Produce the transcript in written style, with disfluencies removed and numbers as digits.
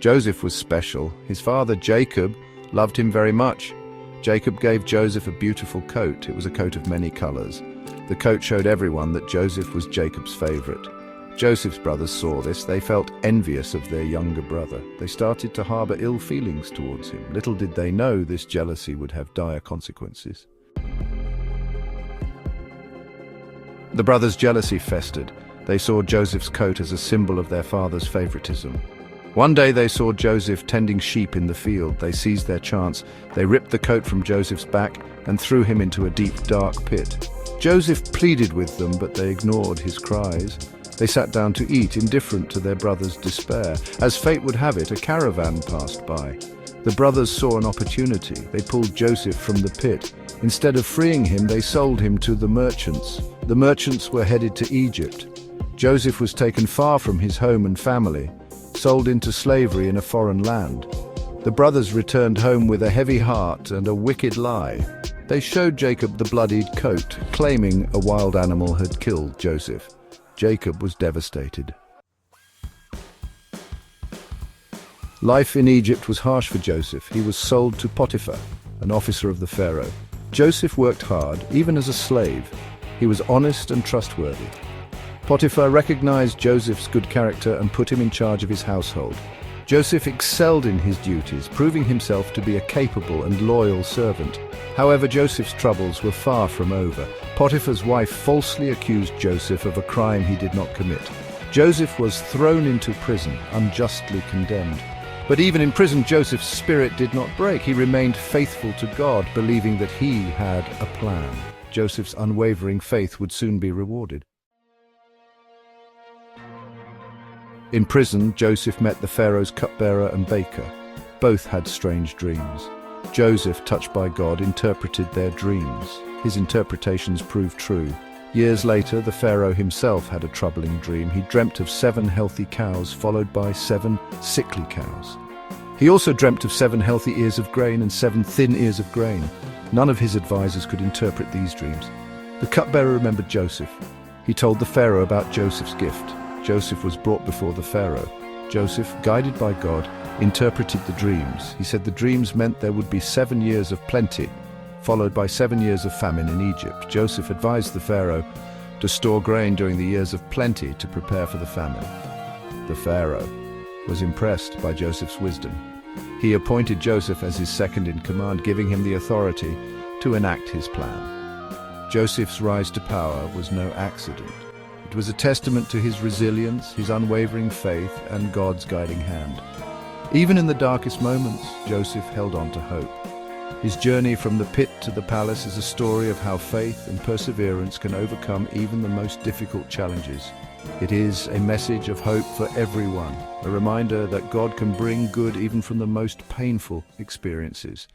Joseph was special. His father, Jacob, loved him very much. Jacob gave Joseph a beautiful coat. It was a coat of many colors. The coat showed everyone that Joseph was Jacob's favorite. Joseph's brothers saw this. They felt envious of their younger brother. They started to harbor ill feelings towards him. Little did they know this jealousy would have dire consequences. The brothers' jealousy festered. They saw Joseph's coat as a symbol of their father's favoritism. One day they saw Joseph tending sheep in the field. They seized their chance. They ripped the coat from Joseph's back and threw him into a deep, dark pit. Joseph pleaded with them, but they ignored his cries. They sat down to eat, indifferent to their brother's despair. As fate would have it, a caravan passed by. The brothers saw an opportunity. They pulled Joseph from the pit. Instead of freeing him, they sold him to the merchants. The merchants were headed to Egypt. Joseph was taken far from his home and family, sold into slavery in a foreign land. The brothers returned home with a heavy heart and a wicked lie. They showed Jacob the bloodied coat, claiming a wild animal had killed Joseph. Jacob was devastated. Life in Egypt was harsh for Joseph. He was sold to Potiphar, an officer of the Pharaoh. Joseph worked hard, even as a slave. He was honest and trustworthy. Potiphar recognized Joseph's good character and put him in charge of his household. Joseph excelled in his duties, proving himself to be a capable and loyal servant. However, Joseph's troubles were far from over. Potiphar's wife falsely accused Joseph of a crime he did not commit. Joseph was thrown into prison, unjustly condemned. But even in prison, Joseph's spirit did not break. He remained faithful to God, believing that he had a plan. Joseph's unwavering faith would soon be rewarded. In prison, Joseph met the Pharaoh's cupbearer and baker. Both had strange dreams. Joseph, touched by God, interpreted their dreams. His interpretations proved true. Years later, the Pharaoh himself had a troubling dream. He dreamt of 7 healthy cows, followed by 7 sickly cows. He also dreamt of 7 healthy ears of grain and 7 thin ears of grain. None of his advisors could interpret these dreams. The cupbearer remembered Joseph. He told the Pharaoh about Joseph's gift. Joseph was brought before the Pharaoh. Joseph, guided by God, interpreted the dreams. He said the dreams meant there would be 7 years of plenty, followed by 7 years of famine in Egypt. Joseph advised the Pharaoh to store grain during the years of plenty to prepare for the famine. The Pharaoh was impressed by Joseph's wisdom. He appointed Joseph as his second in command, giving him the authority to enact his plan. Joseph's rise to power was no accident. It was a testament to his resilience, his unwavering faith, and God's guiding hand. Even in the darkest moments, Joseph held on to hope. His journey from the pit to the palace is a story of how faith and perseverance can overcome even the most difficult challenges. It is a message of hope for everyone, a reminder that God can bring good even from the most painful experiences.